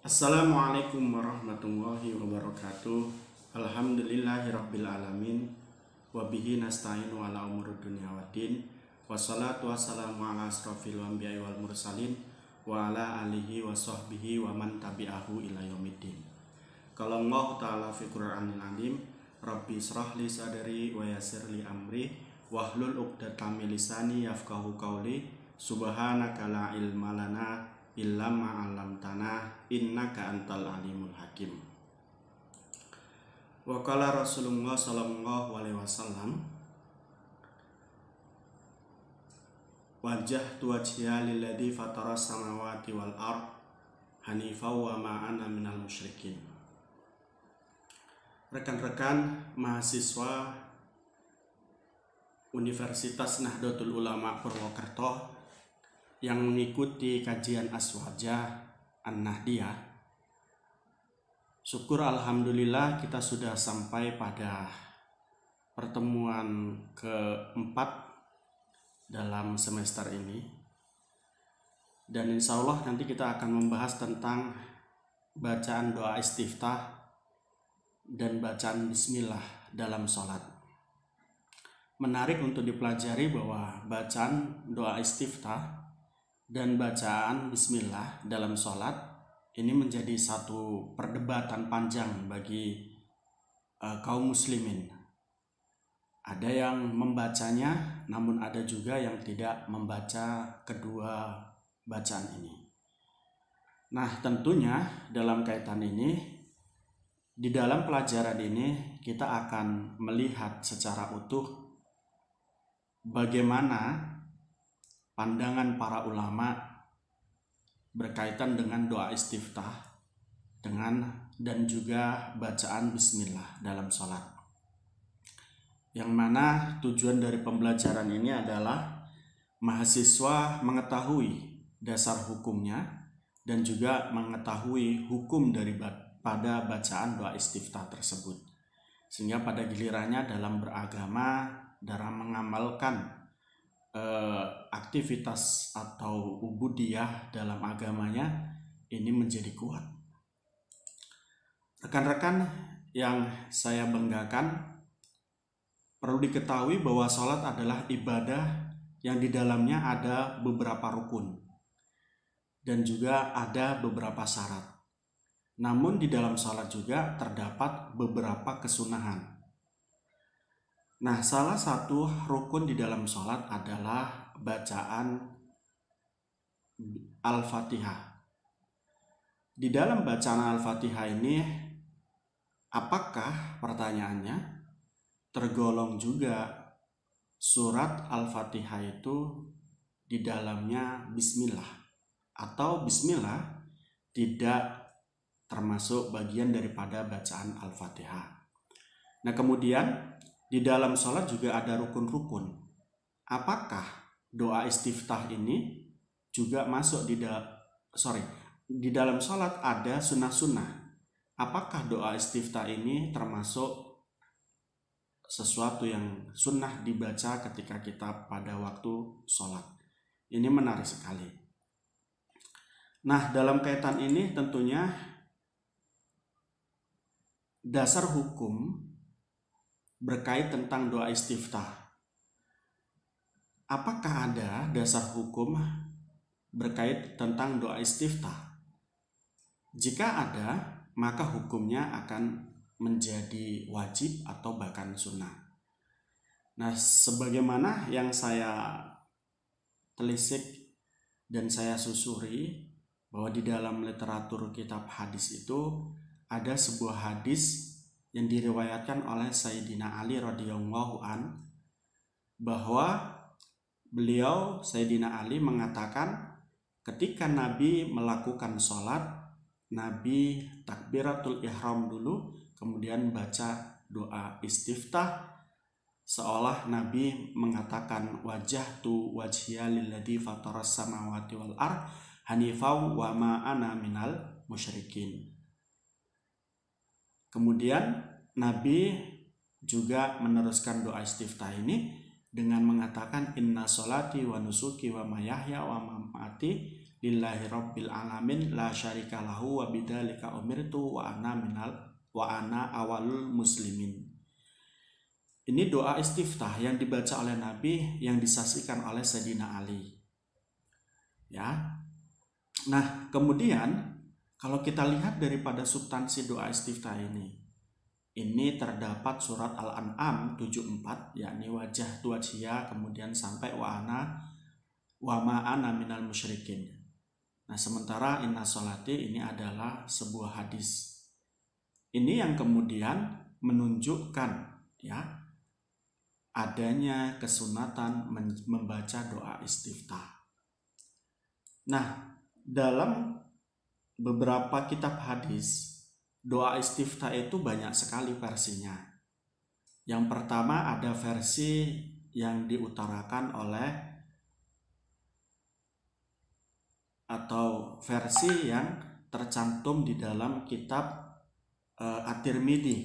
Assalamualaikum warahmatullahi wabarakatuh. Alhamdulillahirabbil alamin. Wabihi nasta'inu ala umuri dunya waddin. Wassalatu wassalamu ala asrofil anbiya'i wal mursalin wa ala alihi wa sahbihi wa man tabi'ahu ila yaumiddin. Kalau Allah ta'ala fi Qur'anil azim, Rabbi israh li sadri wa yassir li amri wahlul 'uqdatam min lisani yafqahu qawli. Subhanaka la ilma lana illa ma 'allamtana innaka antal alimul hakim. Wa qala Rasulullah sallallahu alaihi wasallam, wajjahtu wajhiya lilladzi fatara samawati wal ard hanifan wa ma ana minal musyrikin. Rekan-rekan mahasiswa Universitas Nahdlatul Ulama Purwokerto yang mengikuti kajian Aswajah An-Nahdiyah, syukur alhamdulillah kita sudah sampai pada pertemuan keempat dalam semester ini, dan insya Allah nanti kita akan membahas tentang bacaan doa istiftah dan bacaan bismillah dalam sholat. Menarik untuk dipelajari bahwa bacaan doa istiftah dan bacaan bismillah dalam sholat ini menjadi satu perdebatan panjang bagi kaum muslimin. Ada yang membacanya, namun ada juga yang tidak membaca kedua bacaan ini. Nah, tentunya dalam kaitan ini, di dalam pelajaran ini kita akan melihat secara utuh bagaimana pandangan para ulama berkaitan dengan doa istiftah dan juga bacaan bismillah dalam sholat. Yang mana tujuan dari pembelajaran ini adalah mahasiswa mengetahui dasar hukumnya dan juga mengetahui hukum pada bacaan doa istiftah tersebut. Sehingga pada gilirannya dalam beragama, dalam mengamalkan aktivitas atau ubudiyah dalam agamanya ini menjadi kuat. Rekan-rekan yang saya banggakan, perlu diketahui bahwa sholat adalah ibadah yang di dalamnya ada beberapa rukun dan juga ada beberapa syarat. Namun di dalam sholat juga terdapat beberapa kesunahan. Nah, salah satu rukun di dalam sholat adalah bacaan Al-Fatihah. Di dalam bacaan Al-Fatihah ini, apakah pertanyaannya tergolong juga surat Al-Fatihah itu di dalamnya bismillah, atau bismillah tidak termasuk bagian daripada bacaan Al-Fatihah? Nah, kemudian di dalam sholat juga ada rukun-rukun. Apakah doa istiftah ini juga masuk di dalam sholat ada sunnah-sunnah. Apakah doa istiftah ini termasuk sesuatu yang sunnah dibaca ketika kita pada waktu sholat? Ini menarik sekali. Nah, dalam kaitan ini tentunya dasar hukum berkait tentang doa istiftah. Apakah ada dasar hukum berkait tentang doa istiftah? Jika ada, maka hukumnya akan menjadi wajib atau bahkan sunnah. Nah, sebagaimana yang saya telisik dan saya susuri, bahwa di dalam literatur kitab hadis itu ada sebuah hadis yang diriwayatkan oleh Sayyidina Ali radhiyallahu an, bahwa beliau Sayyidina Ali mengatakan ketika Nabi melakukan sholat, Nabi takbiratul ihram dulu, kemudian baca doa istiftah, seolah Nabi mengatakan wajjahtu wajhiya lilladzi fataras samawati wal ard hanifan wa ma ana minal musyrikin. Kemudian Nabi juga meneruskan doa istiftah ini dengan mengatakan inna sholati wa nusuki wa mayahya wa mamati lillahi rabbil alamin la syarika lahu wa bidzalika umirtu wa ana awalul muslimin. Ini doa istiftah yang dibaca oleh Nabi, yang disaksikan oleh Sayyidina Ali. Ya. Nah, kemudian kalau kita lihat daripada substansi doa istiftah ini terdapat surat Al-An'am 74, yakni wajah tuajia, kemudian sampai wa ma'ana minal musyrikin. Nah, sementara inna sholati ini adalah sebuah hadis. Ini yang kemudian menunjukkan ya adanya kesunatan membaca doa istiftah. Nah, dalam beberapa kitab hadis, doa istiftah itu banyak sekali versinya. Yang pertama ada versi yang diutarakan oleh atau versi yang tercantum di dalam kitab At-Tirmidzi.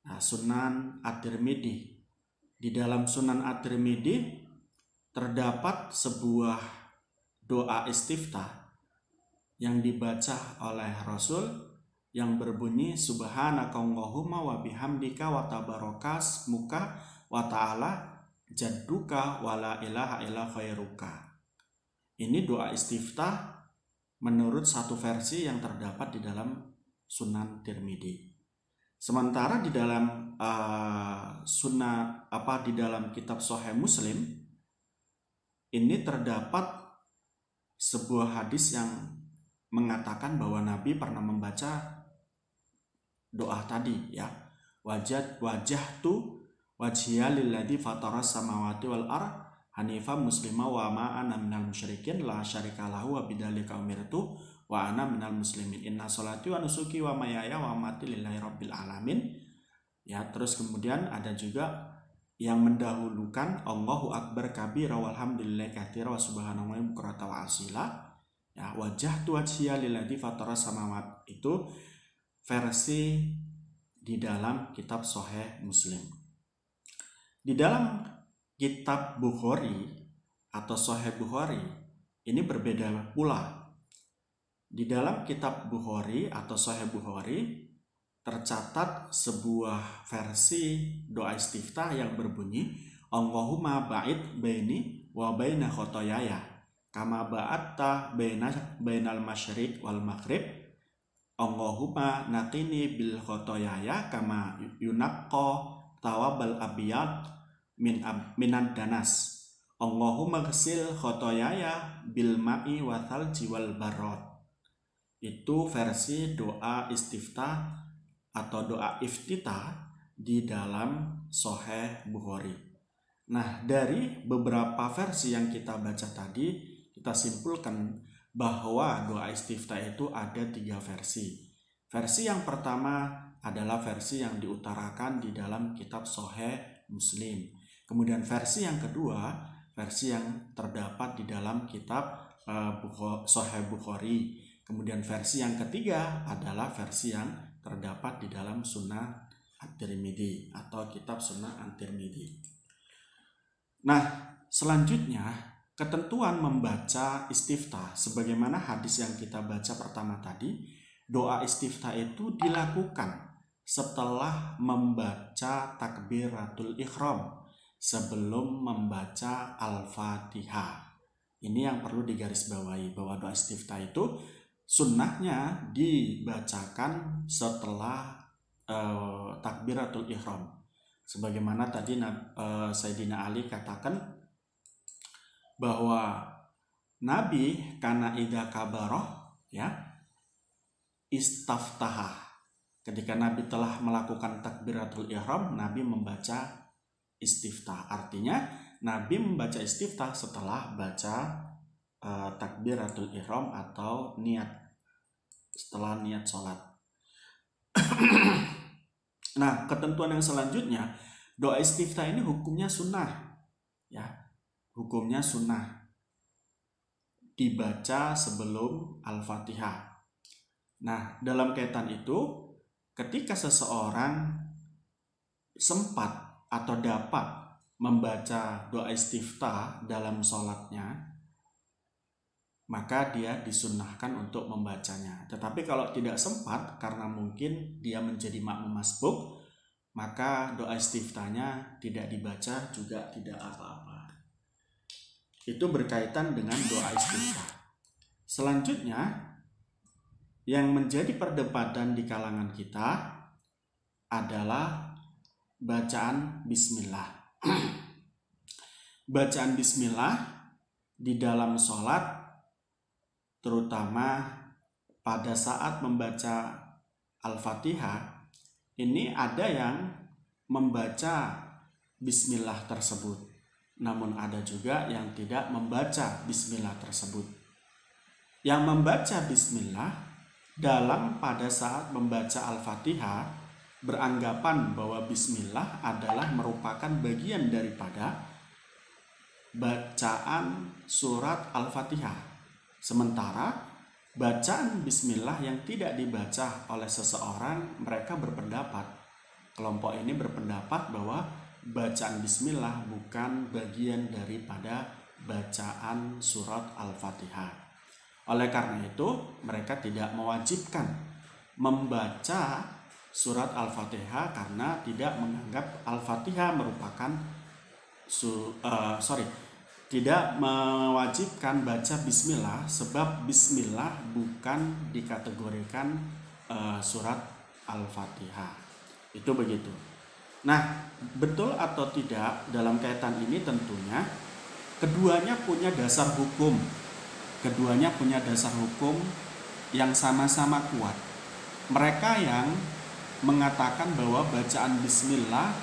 Nah, Sunan At-Tirmidzi. Di dalam Sunan At-Tirmidzi terdapat sebuah doa istiftah yang dibaca oleh Rasul yang berbunyi subhanakallahumma wa bihamdika wa tabarakas muka wa ta'ala jadduka wa la ilaha illa khairuka. Ini doa istiftah menurut satu versi yang terdapat di dalam Sunan Tirmidzi. Sementara di dalam di dalam kitab Sahih Muslim ini terdapat sebuah hadis yang mengatakan bahwa Nabi pernah membaca doa tadi ya. Wajjahtu wajhiya lilladzi fataras samawati wal ardh hanifan muslima wa ma ana minal musyrikin la syarika lahu wa bidzalika umirtu wa ana minal muslimin inna sholati wa nusuki wa mayaya wa mamati lillahi rabbil alamin. Ya, terus kemudian ada juga yang mendahulukan Allahu akbar kabira walhamdulillahi katsira wa subhanallahi bukrata wa asila. Ya, wajjahtu wajhiya lilladzi fataras samawati itu versi di dalam kitab Sahih Muslim. Di dalam kitab Bukhari atau Sahih Bukhari ini berbeda pula. Di dalam kitab Bukhari atau Sahih Bukhari tercatat sebuah versi doa istiftah yang berbunyi Allahumma ba'id baini wa baina khotoyaya kama ba'atta bainal masyriq wal maghrib Allahumma naqini bil khotoyaya kama yunaqqa tawabal abiyad minan danas Allahumma ghsil khotoyaya bil ma'i wa thalji wal barad. Itu versi doa istiftah atau doa iftitah di dalam Sahih Bukhari. Nah, dari beberapa versi yang kita baca tadi, kita simpulkan bahwa doa istiftah itu ada 3 versi. Versi yang pertama adalah versi yang diutarakan di dalam kitab Sahih Muslim. Kemudian versi yang kedua, versi yang terdapat di dalam kitab Sahih Bukhari. Kemudian versi yang ketiga adalah versi yang terdapat di dalam Sunan At-Tirmidzi atau kitab Sunan At-Tirmidzi. Nah, selanjutnya ketentuan membaca istiftah sebagaimana hadis yang kita baca pertama tadi, doa istiftah itu dilakukan setelah membaca takbiratul ihram sebelum membaca Al-Fatihah. Ini yang perlu digarisbawahi bahwa doa istiftah itu sunnahnya dibacakan setelah takbiratul ihram. Sebagaimana tadi Sayyidina Ali katakan bahwa Nabi kana idza kabaroh ya istaftaha. Ketika Nabi telah melakukan takbiratul ihram, Nabi membaca istiftah. Artinya Nabi membaca istiftah setelah baca takbiratul ihram atau setelah niat sholat. Nah, ketentuan yang selanjutnya, doa istiftah ini hukumnya sunnah, ya, hukumnya sunnah dibaca sebelum Al-Fatihah. Nah, dalam kaitan itu, ketika seseorang sempat atau dapat membaca doa istiftah dalam sholatnya, maka dia disunnahkan untuk membacanya. Tetapi kalau tidak sempat karena mungkin dia menjadi makmum masbuk, maka doa istiftahnya tidak dibaca juga tidak apa-apa. Itu berkaitan dengan doa istiftah. Selanjutnya, yang menjadi perdebatan di kalangan kita adalah bacaan bismillah. Bacaan bismillah di dalam sholat, terutama pada saat membaca Al-Fatihah, ini ada yang membaca bismillah tersebut, namun ada juga yang tidak membaca bismillah tersebut. Yang membaca bismillah pada saat membaca Al-Fatihah beranggapan bahwa bismillah adalah merupakan bagian daripada bacaan surat Al-Fatihah. Sementara bacaan bismillah yang tidak dibaca oleh seseorang, mereka berpendapat, kelompok ini berpendapat bahwa bacaan bismillah bukan bagian daripada bacaan surat Al-Fatihah. Oleh karena itu, mereka tidak mewajibkan membaca surat Al-Fatihah karena tidak menganggap Al-Fatihah merupakan tidak mewajibkan baca bismillah, sebab bismillah bukan dikategorikan surat Al-Fatihah. Itu begitu. Nah, betul atau tidak dalam kaitan ini tentunya keduanya punya dasar hukum. Keduanya punya dasar hukum yang sama-sama kuat. Mereka yang mengatakan bahwa bacaan bismillah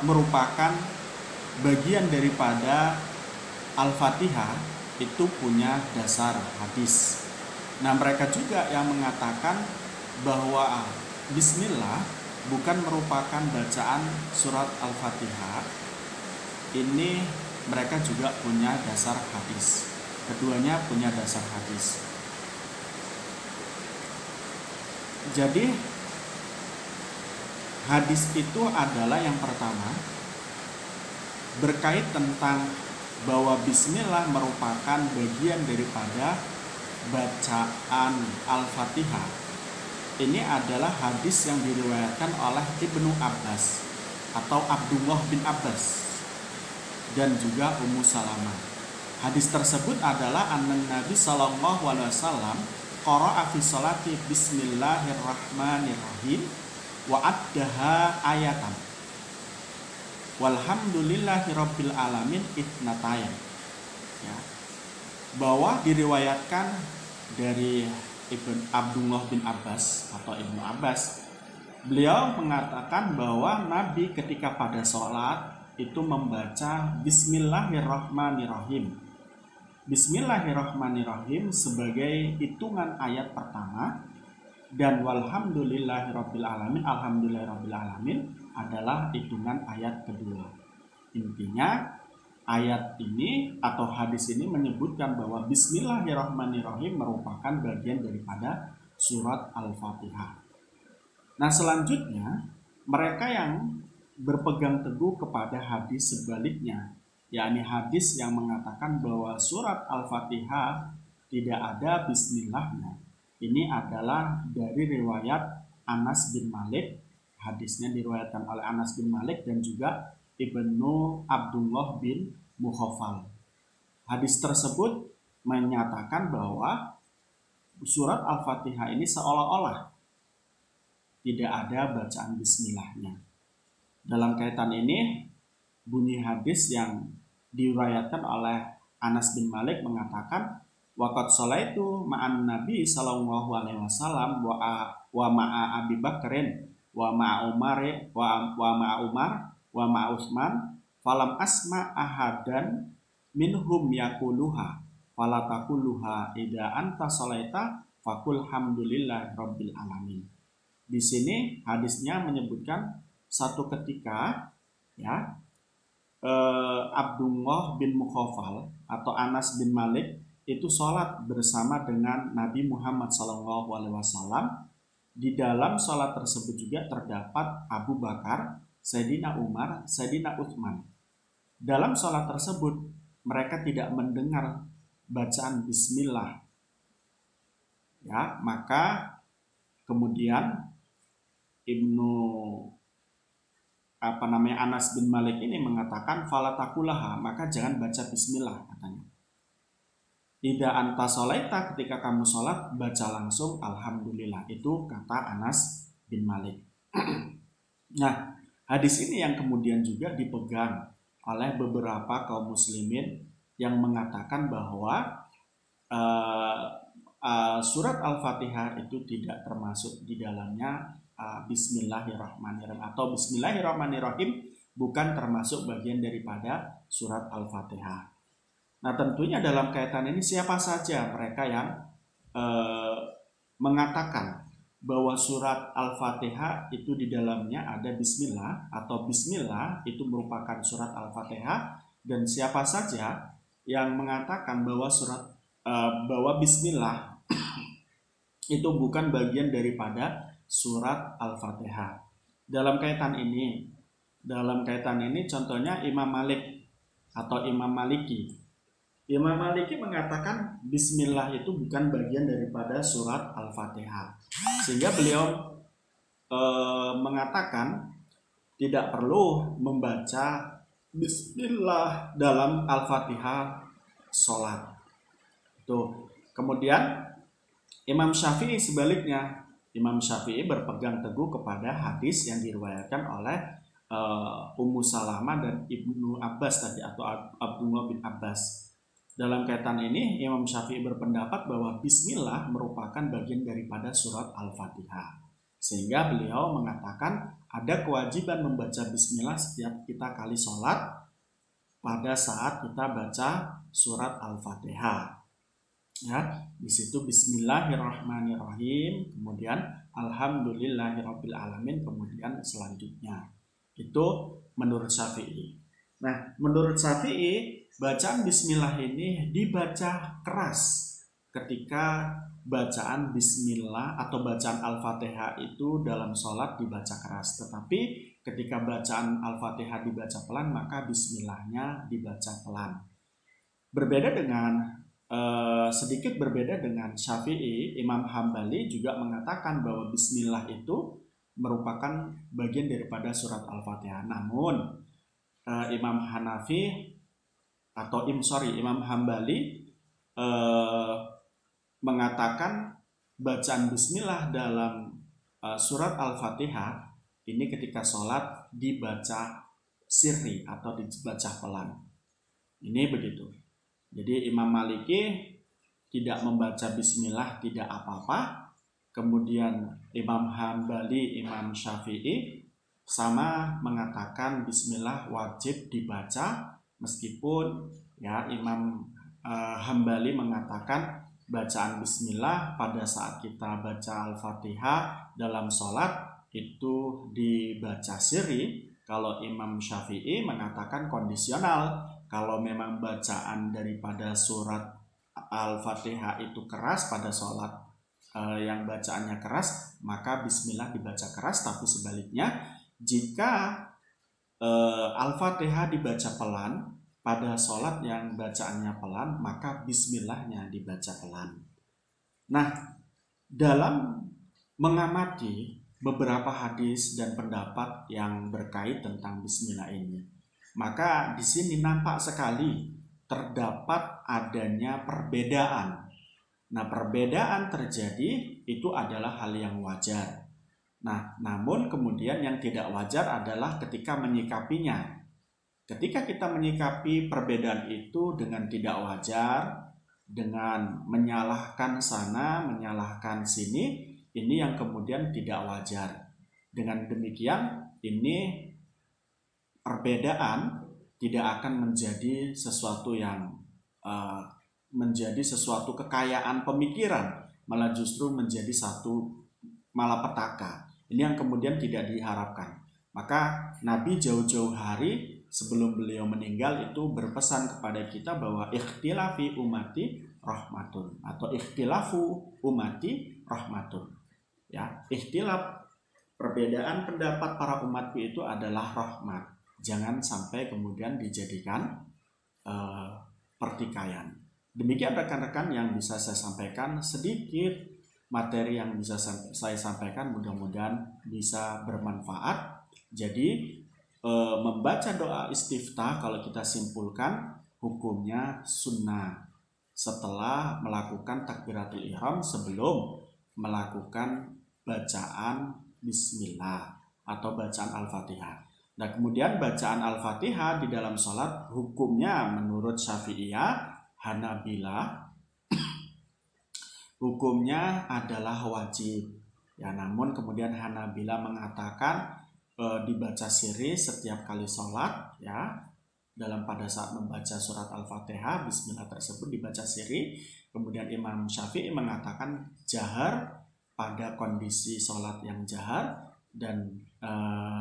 merupakan bagian daripada Al-Fatihah itu punya dasar hadis. Nah, mereka juga yang mengatakan bahwa bismillah bukan merupakan bacaan surat Al-Fatihah. Ini mereka juga punya dasar hadis. Keduanya punya dasar hadis. Jadi hadis itu adalah yang pertama berkait tentang bahwa bismillah merupakan bagian daripada bacaan Al-Fatihah. Ini adalah hadis yang diriwayatkan oleh Ibnu Abbas atau Abdullah bin Abbas dan juga Ummu Salamah. Hadis tersebut adalah anna Nabi sallallahu alaihi wasallam qara'a fi sholati bismillahirrahmanirrahim wa addaha ayatan. Walhamdulillahirabbil alamin itnatayn. Ya. Bahwa diriwayatkan dari Abdullah bin Abbas atau Ibnu Abbas, beliau mengatakan bahwa Nabi ketika pada sholat itu membaca Bismillahirrahmanirrahim. Bismillahirrahmanirrahim sebagai hitungan ayat pertama, dan walhamdulillahirabbil alamin, alhamdulillahirabbil alamin adalah hitungan ayat kedua. Intinya ayat ini atau hadis ini menyebutkan bahwa Bismillahirrahmanirrahim merupakan bagian daripada surat Al-Fatihah. Nah, selanjutnya mereka yang berpegang teguh kepada hadis sebaliknya, yakni hadis yang mengatakan bahwa surat Al-Fatihah tidak ada bismillahnya. Ini adalah dari riwayat Anas bin Malik. Hadisnya diriwayatkan oleh Anas bin Malik dan juga Ibnu Abdullah bin Mukhafal. Hadis tersebut menyatakan bahwa surat Al-Fatihah ini seolah-olah tidak ada bacaan bismillahnya. Dalam kaitan ini, bunyi hadis yang diriwayatkan oleh Anas bin Malik mengatakan, waqad sholaitu ma'an Nabi sallallahu alaihi wasallam wa ma'a Abi Bakrin wa ma'a Umar wa ma'a Utsman falam asma ahadan minhum yaquluha fala taquluha idza anta sholaita faqul hamdulillahi rabbil alamin. Di sini hadisnya menyebutkan satu ketika ya Abdullah bin Mukhafal atau Anas bin Malik itu sholat bersama dengan Nabi Muhammad SAW. Di dalam sholat tersebut juga terdapat Abu Bakar, Sayyidina Umar, Sayyidina Utsman. Dalam sholat tersebut mereka tidak mendengar bacaan bismillah. Ya, maka kemudian Anas bin Malik ini mengatakan falatakulaha, maka jangan baca bismillah katanya. Ida anta sholaita, ketika kamu sholat baca langsung alhamdulillah. Itu kata Anas bin Malik. Nah, hadis ini yang kemudian juga dipegang oleh beberapa kaum muslimin yang mengatakan bahwa surat Al-Fatihah itu tidak termasuk di dalamnya Bismillahirrahmanirrahim, atau Bismillahirrahmanirrahim bukan termasuk bagian daripada surat Al-Fatihah. Nah, tentunya dalam kaitan ini siapa saja mereka yang mengatakan bahwa surat Al-Fatihah itu di dalamnya ada Bismillah, atau Bismillah itu merupakan surat Al-Fatihah, dan siapa saja yang mengatakan bahwa bahwa Bismillah itu bukan bagian daripada surat Al-Fatihah. Dalam kaitan ini contohnya Imam Malik atau Imam Maliki. Imam Maliki mengatakan Bismillah itu bukan bagian daripada surat Al-Fatihah, sehingga beliau mengatakan tidak perlu membaca Bismillah dalam Al-Fatihah sholat. Kemudian Imam Syafi'i sebaliknya, Imam Syafi'i berpegang teguh kepada hadis yang diriwayatkan oleh Ummu Salamah dan Ibnu Abbas tadi, atau Abdullah bin Abbas. Dalam kaitan ini Imam Syafi'i berpendapat bahwa Bismillah merupakan bagian daripada surat Al-Fatihah, sehingga beliau mengatakan ada kewajiban membaca Bismillah setiap kita kali sholat pada saat kita baca surat Al-Fatihah. Ya, di situ Bismillahirrahmanirrahim, kemudian Alhamdulillahirabbil alamin, kemudian selanjutnya. Itu menurut Syafi'i. Nah, menurut Syafi'i bacaan Bismillah ini dibaca keras ketika bacaan Bismillah atau bacaan Al-Fatihah itu dalam sholat dibaca keras. Tetapi ketika bacaan Al-Fatihah dibaca pelan, maka Bismillahnya dibaca pelan. Sedikit berbeda dengan Syafi'i, Imam Hambali juga mengatakan bahwa Bismillah itu merupakan bagian daripada surat Al-Fatihah. Namun Imam Hanafi atau Imam Hambali mengatakan bacaan Bismillah dalam surat Al-Fatihah ini ketika sholat dibaca sirri atau dibaca pelan. Ini begitu. Jadi Imam Maliki tidak membaca Bismillah tidak apa-apa. Kemudian Imam Hambali, Imam Syafi'i sama mengatakan Bismillah wajib dibaca, meskipun ya Imam Hambali mengatakan bacaan Bismillah pada saat kita baca Al-Fatihah dalam sholat itu dibaca sirri. Kalau Imam Syafi'i mengatakan kondisional. Kalau memang bacaan daripada surat Al-Fatihah itu keras pada sholat yang bacaannya keras, maka Bismillah dibaca keras. Tapi sebaliknya, jika Al-Fatihah dibaca pelan pada sholat yang bacaannya pelan, maka Bismillahnya dibaca pelan. Nah, dalam mengamati beberapa hadis dan pendapat yang berkait tentang Bismillah ini, maka di sini nampak sekali terdapat adanya perbedaan. Nah, perbedaan terjadi itu adalah hal yang wajar. Nah, namun kemudian yang tidak wajar adalah ketika menyikapinya. Ketika kita menyikapi perbedaan itu dengan tidak wajar, dengan menyalahkan sana, menyalahkan sini, ini yang kemudian tidak wajar. Dengan demikian, ini perbedaan tidak akan menjadi sesuatu yang menjadi sesuatu kekayaan pemikiran, malah justru menjadi satu malapetaka. Ini yang kemudian tidak diharapkan. Maka Nabi jauh-jauh hari sebelum beliau meninggal itu berpesan kepada kita bahwa ikhtilafi ummati rahmatun, atau ikhtilafu ummati rahmatun. Ya, ikhtilaf, perbedaan pendapat para umatku itu adalah rahmat. Jangan sampai kemudian dijadikan pertikaian. Demikian rekan-rekan yang bisa saya sampaikan, sedikit materi yang bisa saya sampaikan, mudah-mudahan bisa bermanfaat. Jadi membaca doa istiftah kalau kita simpulkan hukumnya sunnah setelah melakukan takbiratul ihram sebelum melakukan bacaan bismillah atau bacaan al-fatihah. Nah, kemudian bacaan al-fatihah di dalam sholat hukumnya menurut Syafi'iyah, Hanabilah hukumnya adalah wajib. Ya, namun kemudian Hanabilah mengatakan dibaca sirri setiap kali sholat, ya, pada saat membaca surat al-fatihah bismillah tersebut dibaca sirri. Kemudian Imam Syafi'i mengatakan jahar pada kondisi sholat yang jahar dan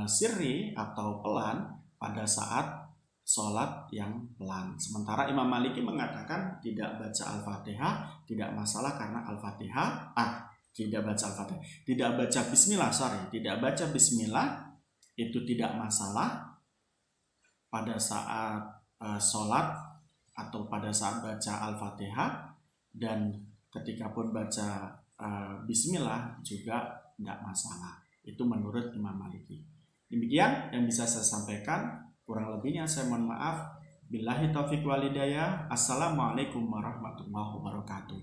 sirri atau pelan pada saat sholat yang pelan. Sementara Imam Maliki mengatakan tidak baca al-fatihah tidak masalah karena al-fatihah tidak baca al-fatihah, tidak baca bismillah, tidak baca bismillah itu tidak masalah pada saat sholat atau pada saat baca al-fatihah, dan ketika pun baca bismillah juga tidak masalah. Itu menurut Imam Maliki. Demikian yang bisa saya sampaikan, kurang lebihnya saya mohon maaf. Billahi taufiq wal hidayah. Assalamualaikum warahmatullahi wabarakatuh.